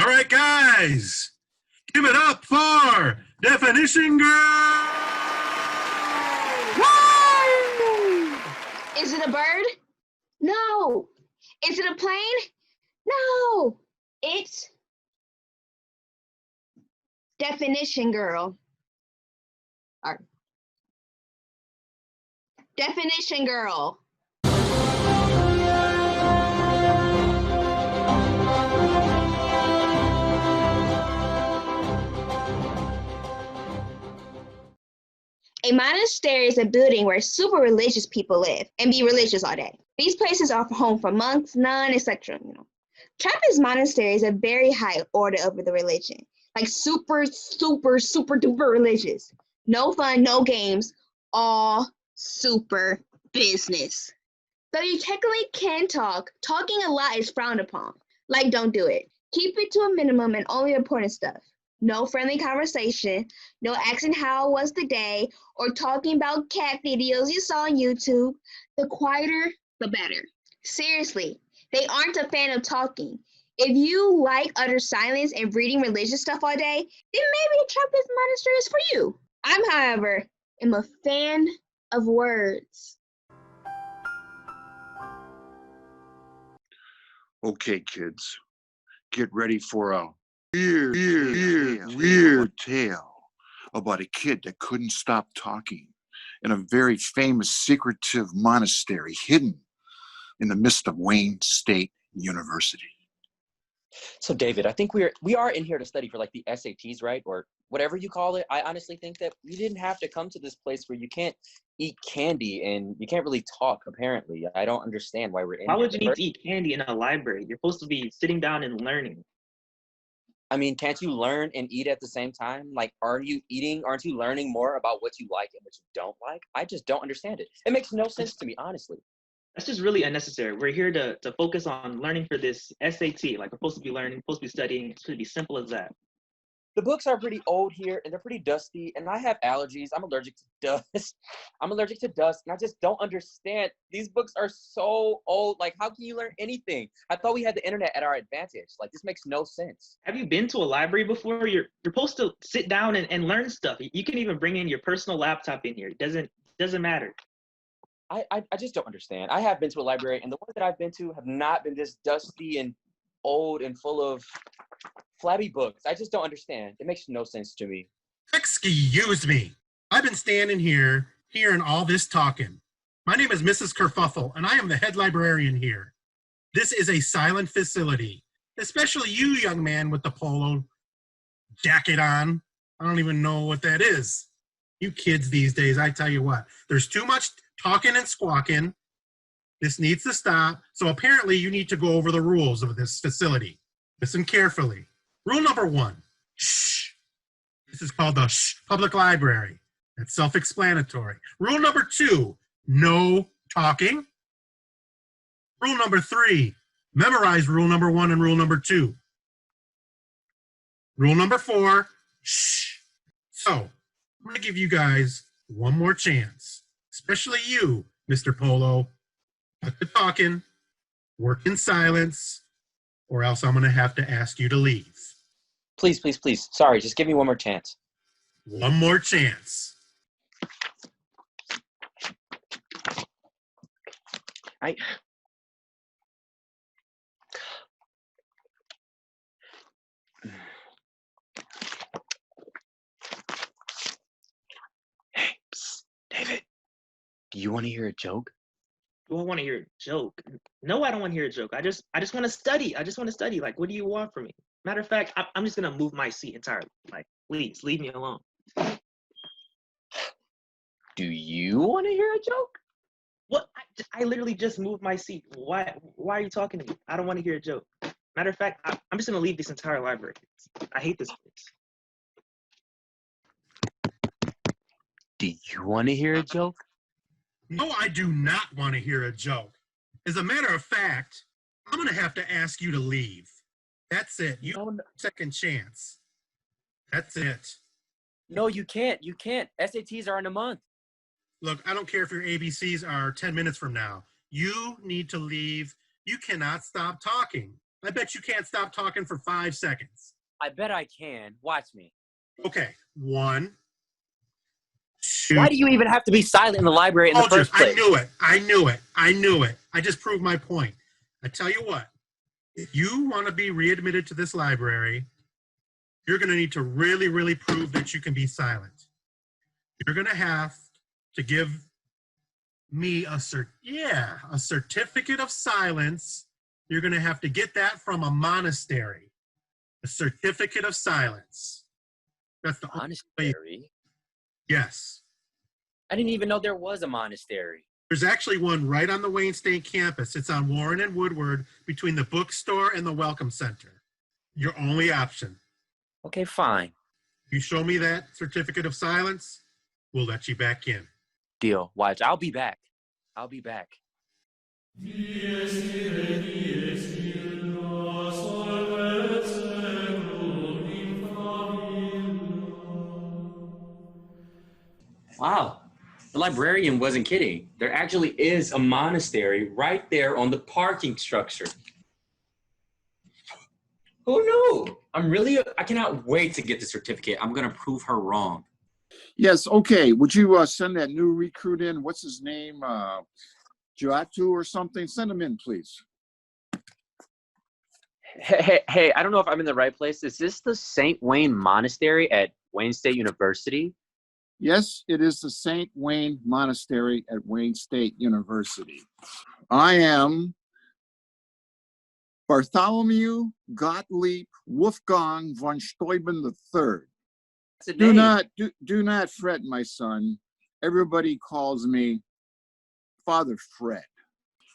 right, guys, give it up for Definition Girl! Woo! Is it a bird? No. Is it a plane? No. It's Definition Girl. Or Definition Girl. A monastery is a building where super religious people live and be religious all day. These places are home for monks, nuns, etc. Trappist monastery is a very high order of the religion, like super duper religious. No fun, no games, all super business. Though you technically can talk, talking a lot is frowned upon. Like, don't do it. Keep it to a minimum and only important stuff. No friendly conversation, no asking how was the day, or talking about cat videos you saw on YouTube. The quieter, the better. Seriously, they aren't a fan of talking. If you like utter silence and reading religious stuff all day, then maybe a Trappist monastery is for you. However, am a fan of words. Okay, kids, get ready for a weird tale about a kid that couldn't stop talking in a very famous secretive monastery hidden in the midst of Wayne State University. So David, I think we are in here to study for like the SATs, right? Or whatever you call it. I honestly think that we didn't have to come to this place where you can't eat candy and you can't really talk, apparently. I don't understand why we're in Why here. would you need to eat candy in a library? You're supposed to be sitting down and learning. I mean, can't you learn and eat at the same time? Like, aren't you learning more about what you like and what you don't like? I just don't understand it. It makes no sense to me, honestly. That's just really unnecessary. We're here to focus on learning for this SAT. Like, we're supposed to be learning, supposed to be studying. It's going to be simple as that. The books are pretty old here and they're pretty dusty and I have allergies. I'm allergic to dust. And I just don't understand. These books are so old. Like, how can you learn anything? I thought we had the internet at our advantage. Like, this makes no sense. Have you been to a library before? You're supposed to sit down and learn stuff. You can even bring in your personal laptop in here. It doesn't matter. I just don't understand. I have been to a library and the ones that I've been to have not been this dusty and old and full of flabby books. I just don't understand. It makes no sense to me. Excuse me. I've been standing here, hearing all this talking. My name is Mrs. Kerfuffle, and I am the head librarian here. This is a silent facility, especially you, young man with the polo jacket on. I don't even know what that is. You kids these days, I tell you what, there's too much talking and squawking. This needs to stop. So apparently you need to go over the rules of this facility. Listen carefully. Rule number 1, shh. This is called the public library. That's self-explanatory. Rule number 2, no talking. Rule number 3, memorize rule number 1 and rule number 2. Rule number 4, shh. So, I'm going to give you guys one more chance, especially you, Mr. Polo. Cut the talking, work in silence, or else I'm going to have to ask you to leave. Please, please, please. Sorry, just give me one more chance. One more chance. Hey, psst, David, do you want to hear a joke? Do I want to hear a joke? No, I don't want to hear a joke. I just want to study. Like, what do you want from me? Matter of fact, I'm just going to move my seat entirely. Like, please, leave me alone. Do you want to hear a joke? What? I literally just moved my seat. Why are you talking to me? I don't want to hear a joke. Matter of fact, I'm just going to leave this entire library. I hate this place. Do you want to hear a joke? No, I do not want to hear a joke. As a matter of fact, I'm going to have to ask you to leave. That's it. You have a second chance. That's it. No, you can't. You can't. SATs are in a month. Look, I don't care if your ABCs are 10 minutes from now. You need to leave. You cannot stop talking. I bet you can't stop talking for 5 seconds. I bet I can. Watch me. Okay, 1, 2. Why do you even have to be silent in the library in the first place? I knew it. I just proved my point. I tell you what, if you want to be readmitted to this library, you're going to need to really, really prove that you can be silent. You're going to have to give me a certificate of silence. You're going to have to get that from a monastery. A certificate of silence. That's the Monastery? only way. Yes. I didn't even know there was a monastery. There's actually one right on the Wayne State campus. It's on Warren and Woodward between the bookstore and the Welcome Center. Your only option. Okay, fine. You show me that certificate of silence, we'll let you back in. Deal. Watch. I'll be back. I'll be back. Wow, the librarian wasn't kidding. There actually is a monastery right there on the parking structure. Who knew? I cannot wait to get the certificate. I'm gonna prove her wrong. Yes, okay. Would you send that new recruit in? What's his name? Joatu or something? Send him in, please. Hey, I don't know if I'm in the right place. Is this the St. Wayne Monastery at Wayne State University? Yes, it is the St. Wayne Monastery at Wayne State University. I am Bartholomew Gottlieb Wolfgang von Steuben III. That's a name. Do not fret, my son. Everybody calls me Father Fred.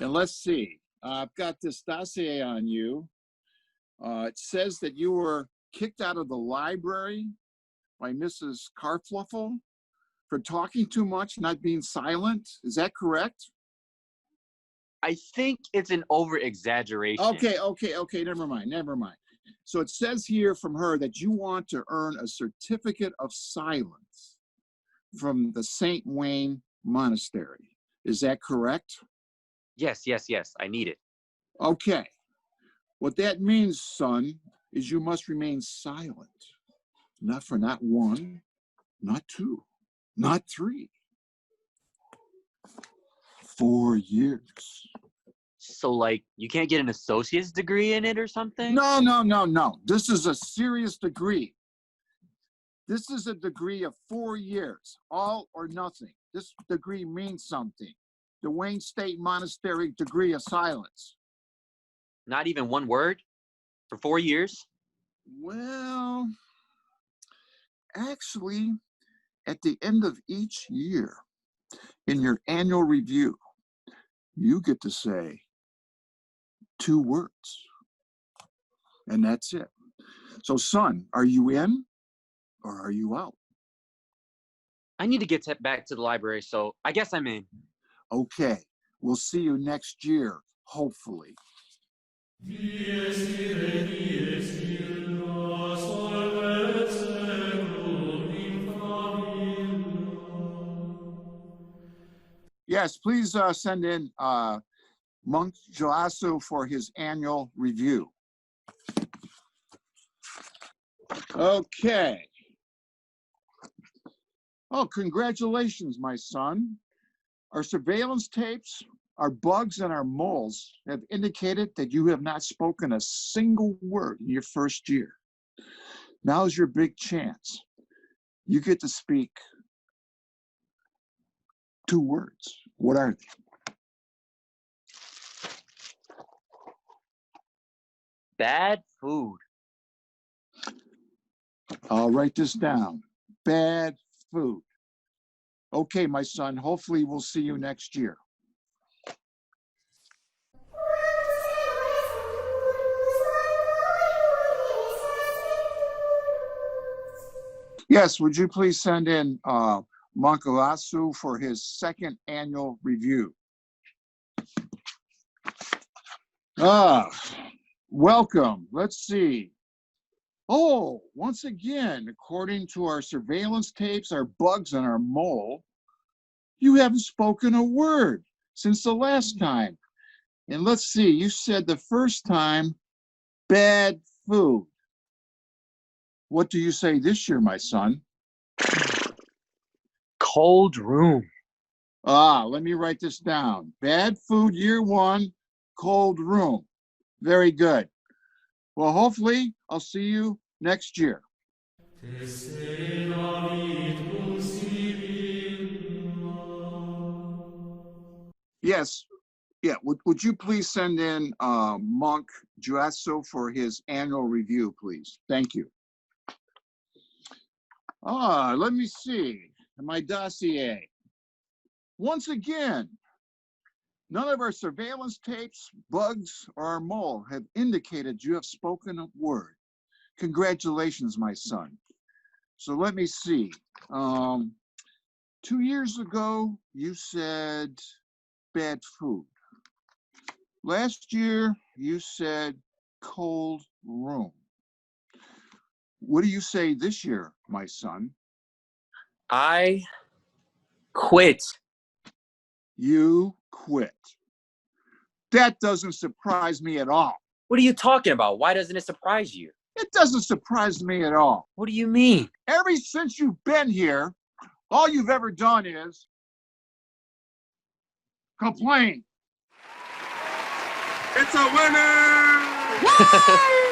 And let's see. I've got this dossier on you. It says that you were kicked out of the library by Mrs. Karfluffel for talking too much, not being silent. Is that correct? I think it's an over-exaggeration. Okay, never mind. So it says here from her that you want to earn a certificate of silence from the St. Wayne Monastery. Is that correct? Yes. I need it. Okay. What that means, son, is you must remain silent. Not for not 1, not 2, not 3. 4 years. So, like, you can't get an associate's degree in it or something? No. This is a serious degree. This is a degree of 4 years, all or nothing. This degree means something. The Wayne State Monastery degree of silence. Not even one word for 4 years? Well, actually, at the end of each year, in your annual review, you get to say 2 words. And that's it. So, son, are you in or are you out? I need to get back to the library, so I guess I'm in. Okay, we'll see you next year, hopefully. Yes, please send in Monk Joasu for his annual review. Okay. Oh, congratulations, my son. Our surveillance tapes, our bugs, and our moles have indicated that you have not spoken a single word in your first year. Now's your big chance. You get to speak 2 words. What are they? Bad food. I'll write this down. Bad food. Okay, my son, hopefully we'll see you next year. Yes, would you please send in Mankalasu for his 2nd annual review? Welcome. Let's see. Oh, once again, according to our surveillance tapes, our bugs, and our mole, you haven't spoken a word since the last time. And let's see, you said the first time Bad food. What do you say this year, my son? Cold room. Let me write this down. Bad food year 1, cold room. Very good. Well, hopefully I'll see you next year. Yes. Yeah. Would you please send in Monk Juasso for his annual review, please? Thank you. Let me see. My dossier. Once again, none of our surveillance tapes, bugs, or our mole have indicated you have spoken a word. Congratulations, my son. So let me see. 2 years ago, you said bad food. Last year, you said cold room. What do you say this year, my son? I quit. You quit. That doesn't surprise me at all. What are you talking about? Why doesn't it surprise you? It doesn't surprise me at all. What do you mean? Ever since you've been here, all you've ever done is complain. It's a winner!